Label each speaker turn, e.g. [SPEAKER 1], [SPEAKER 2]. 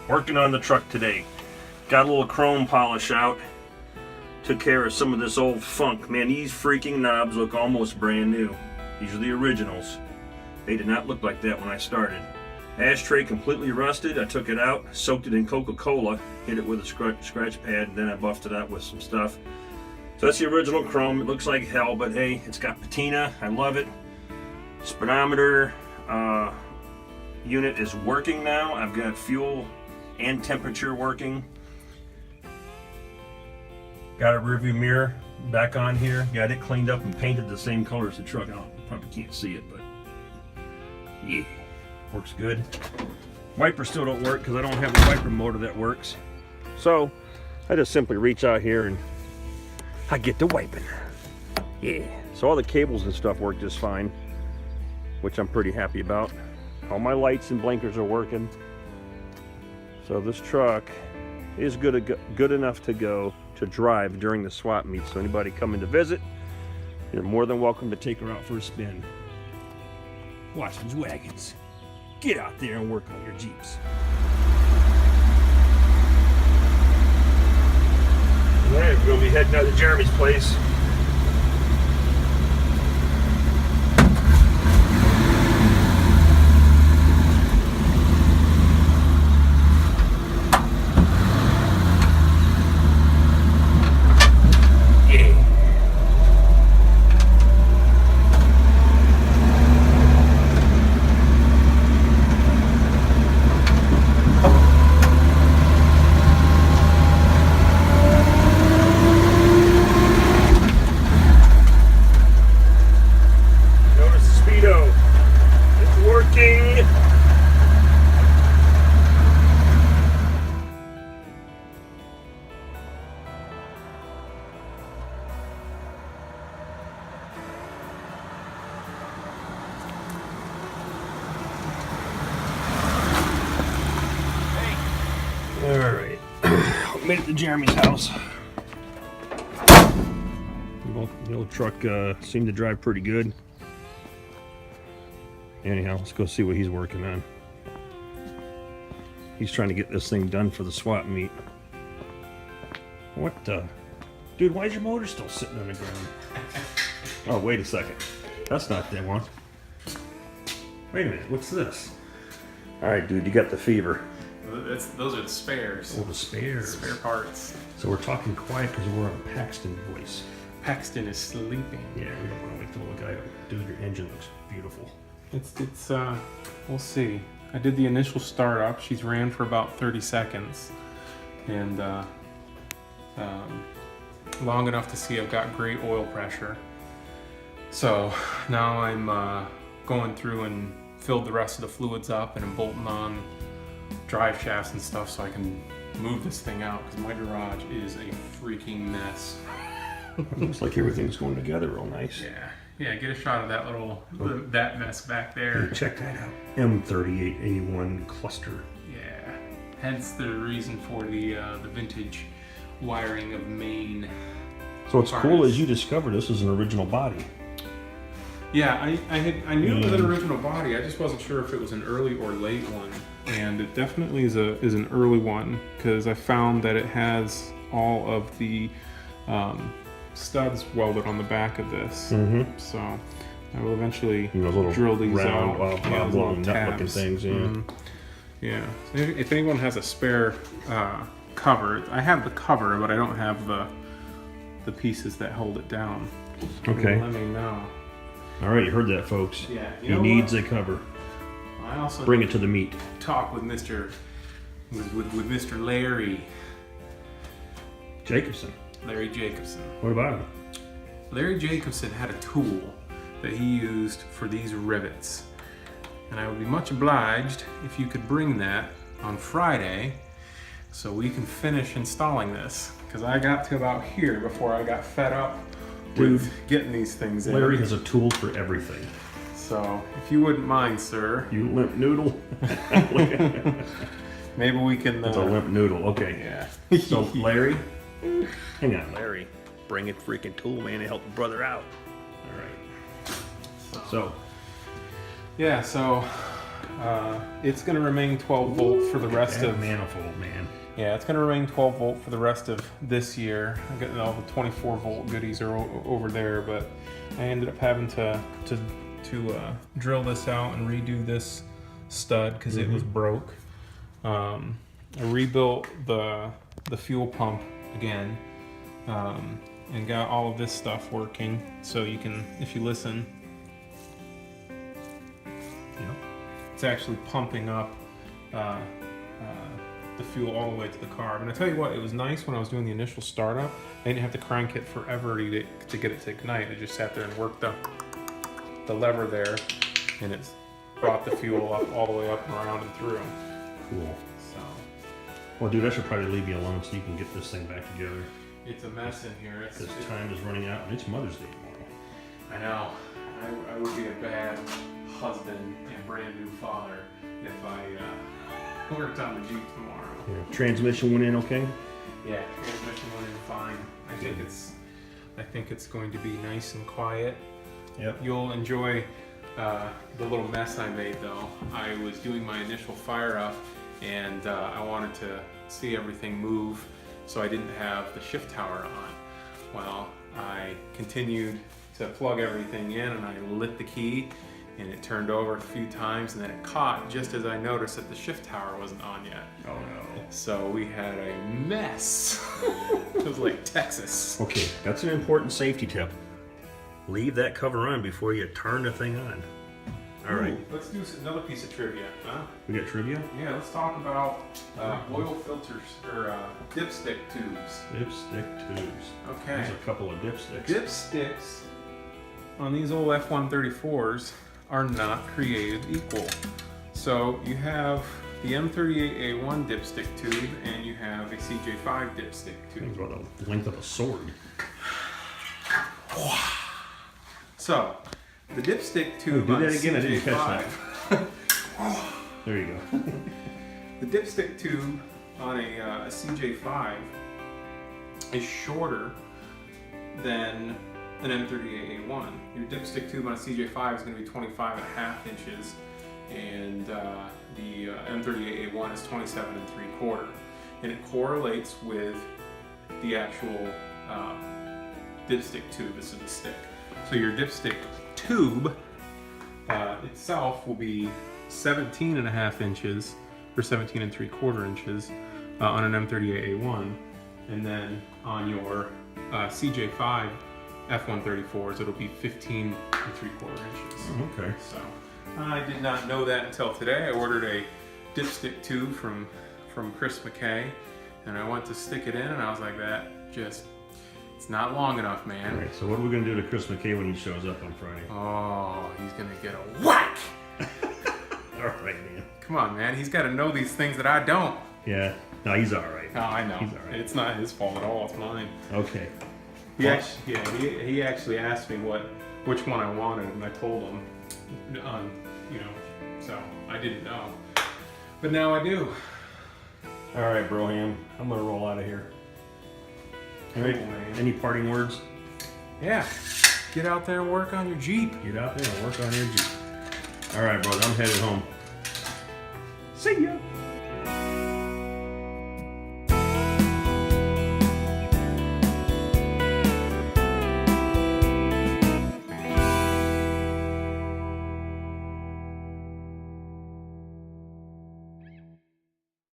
[SPEAKER 1] Working on the truck today. Got a little chrome polish out. Took care of some of this old funk. Man, these freaking knobs look almost brand new. These are the originals. They did not look like that when I started. Ashtray completely rusted. I took it out, soaked it in Coca-Cola, hit it with a scratch pad, and then I buffed it out with some stuff. So that's the original chrome. It looks like hell, but hey, it's got patina. I love it. Speedometer unit is working now. I've got fuel and temperature working. Got a rearview mirror back on here. Got it cleaned up and painted the same color as the truck. I probably can't see it, but yeah, works good. Wipers still don't work because I don't have a wiper motor that works. So I just simply reach out here and I get to wiping. Yeah. So all the cables and stuff work just fine, which I'm pretty happy about. All my lights and blinkers are working. So this truck is good enough to go to drive during the swap meet. So anybody coming to visit, you're more than welcome to take her out for a spin. Watch these wagons. Get out there and work on your Jeeps. All right, we're gonna be heading out to Jeremy's place. Alright, made it to Jeremy's house. Well, the old truck seemed to drive pretty good. Anyhow, let's go see what he's working on. He's trying to get this thing done for the swap meet. What the? Dude, why is your motor still sitting on the ground? Oh, wait a second. That's not that one. Wait a minute, what's this? Alright, dude, you got the fever.
[SPEAKER 2] Those are the spares.
[SPEAKER 1] Oh, the spares.
[SPEAKER 2] Spare parts.
[SPEAKER 1] So we're talking quiet because we're on Paxton voice.
[SPEAKER 2] Paxton is sleeping.
[SPEAKER 1] Yeah, we don't want to wake the little guy up. Dude, your engine looks beautiful.
[SPEAKER 2] It's we'll see. I did the initial startup. She's ran for about 30 seconds. And long enough to see I've got great oil pressure. So now I'm going through and filled the rest of the fluids up and I'm bolting on drive shafts and stuff so I can move this thing out because my garage is a freaking mess.
[SPEAKER 1] Looks like everything's going together real nice.
[SPEAKER 2] Yeah, get a shot of that little that mess back there.
[SPEAKER 1] Hey, check that out. M38A1 cluster.
[SPEAKER 2] Yeah, hence the reason for the vintage wiring of main.
[SPEAKER 1] So what's cool is you discovered this is an original body.
[SPEAKER 2] Yeah, I knew it was an original body. I just wasn't sure if it was an early or late one. And it definitely is an early one because I found that it has all of the studs welded on the back of this. Mm-hmm. So I will eventually drill these
[SPEAKER 1] round,
[SPEAKER 2] out.
[SPEAKER 1] long nut-looking things. Yeah.
[SPEAKER 2] Mm-hmm. Yeah. So if anyone has a spare cover, I have the cover, but I don't have the pieces that hold it down.
[SPEAKER 1] Okay.
[SPEAKER 2] Let me know.
[SPEAKER 1] All right, you heard that, folks.
[SPEAKER 2] Yeah.
[SPEAKER 1] He needs a cover.
[SPEAKER 2] I also
[SPEAKER 1] bring it to the meet.
[SPEAKER 2] Talk with Mr. Larry
[SPEAKER 1] Jacobson.
[SPEAKER 2] Larry Jacobson.
[SPEAKER 1] What about him?
[SPEAKER 2] Larry Jacobson had a tool that he used for these rivets, and I would be much obliged if you could bring that on Friday so we can finish installing this. Because I got to about here before I got fed up with getting these things in.
[SPEAKER 1] Larry has a tool for everything.
[SPEAKER 2] So, if you wouldn't mind, sir.
[SPEAKER 1] You limp noodle.
[SPEAKER 2] Maybe we can...
[SPEAKER 1] It's a limp noodle, okay.
[SPEAKER 2] Yeah.
[SPEAKER 1] So, Larry, hang on, Larry. Bring a freaking tool, man, to help a brother out. All right. So.
[SPEAKER 2] Yeah, so it's going to remain 12 volt for the rest
[SPEAKER 1] that
[SPEAKER 2] of
[SPEAKER 1] manifold, man.
[SPEAKER 2] Yeah, it's going to remain 12 volt for the rest of this year. I'm getting all the 24 volt goodies are over there, but I ended up having to drill this out and redo this stud because it was broke. I rebuilt the fuel pump again, and got all of this stuff working. So you can, if you listen, it's actually pumping up the fuel all the way to the carb. And I tell you what, it was nice when I was doing the initial startup. I didn't have to crank it forever to get it to ignite. I just sat there and worked the lever there, and it's brought the fuel up all the way up and around and through.
[SPEAKER 1] Cool.
[SPEAKER 2] So,
[SPEAKER 1] Well, dude, I should probably leave you alone so you can get this thing back together.
[SPEAKER 2] it's a mess in here.
[SPEAKER 1] Because time is running out, and it's Mother's Day tomorrow.
[SPEAKER 2] I know. I would be a bad husband and brand new father if I worked on the Jeep tomorrow.
[SPEAKER 1] Yeah. Transmission went in okay?
[SPEAKER 2] Yeah, transmission went in fine. I think it's going to be nice and quiet.
[SPEAKER 1] Yep.
[SPEAKER 2] You'll enjoy the little mess I made though. I was doing my initial fire up, and I wanted to see everything move, so I didn't have the shift tower on. Well, I continued to plug everything in, and I lit the key, and it turned over a few times, and then it caught just as I noticed that the shift tower wasn't on yet.
[SPEAKER 1] Oh no.
[SPEAKER 2] So we had a mess. It was like Texas.
[SPEAKER 1] Okay, that's an important safety tip. Leave that cover on before you turn the thing on. All right.
[SPEAKER 2] Ooh, let's do another piece of trivia, huh?
[SPEAKER 1] We got trivia?
[SPEAKER 2] Yeah, let's talk about oil filters, or dipstick tubes.
[SPEAKER 1] Dipstick tubes.
[SPEAKER 2] Okay.
[SPEAKER 1] There's a couple of dipsticks.
[SPEAKER 2] Dipsticks on these old F-134s are not created equal. So you have the M38A1 dipstick tube, and you have a CJ5 dipstick tube.
[SPEAKER 1] It's about the length of a sword.
[SPEAKER 2] So the dipstick tube
[SPEAKER 1] do
[SPEAKER 2] on
[SPEAKER 1] that again, I didn't catch
[SPEAKER 2] CJ5
[SPEAKER 1] There you go.
[SPEAKER 2] the dipstick tube on a CJ5 is shorter than an M38A1. Your dipstick tube on a CJ5 is going to be 25.5 inches, and the M38A1 is 27.75, and it correlates with the actual dipstick tube. This is the stick. So your dipstick tube itself will be 17.5 inches or 17.75 inches on an M38A1, and then on your CJ5 F-134s it'll be 15.75 inches.
[SPEAKER 1] Okay.
[SPEAKER 2] So I did not know that until today. I ordered a dipstick tube from Chris McKay, and I went to stick it in, and I was like, it's not long enough, man.
[SPEAKER 1] All right, so what are we going to do to Chris McKay when he shows up on Friday?
[SPEAKER 2] Oh, he's going to get a whack!
[SPEAKER 1] All right, man.
[SPEAKER 2] Come on, man. He's got to know these things that I don't.
[SPEAKER 1] Yeah. No, he's all right.
[SPEAKER 2] Oh, I know.
[SPEAKER 1] He's all right.
[SPEAKER 2] It's not his fault at all. It's mine.
[SPEAKER 1] Okay.
[SPEAKER 2] He actually asked me which one I wanted, and I told him, so I didn't know. But now I do.
[SPEAKER 1] All right, Broham. I'm going to roll out of here. All right.
[SPEAKER 2] Cool, man.
[SPEAKER 1] Any parting words?
[SPEAKER 2] Yeah. Get out there and work on your Jeep.
[SPEAKER 1] Get out there and work on your Jeep. All right, brother. I'm headed home. See ya.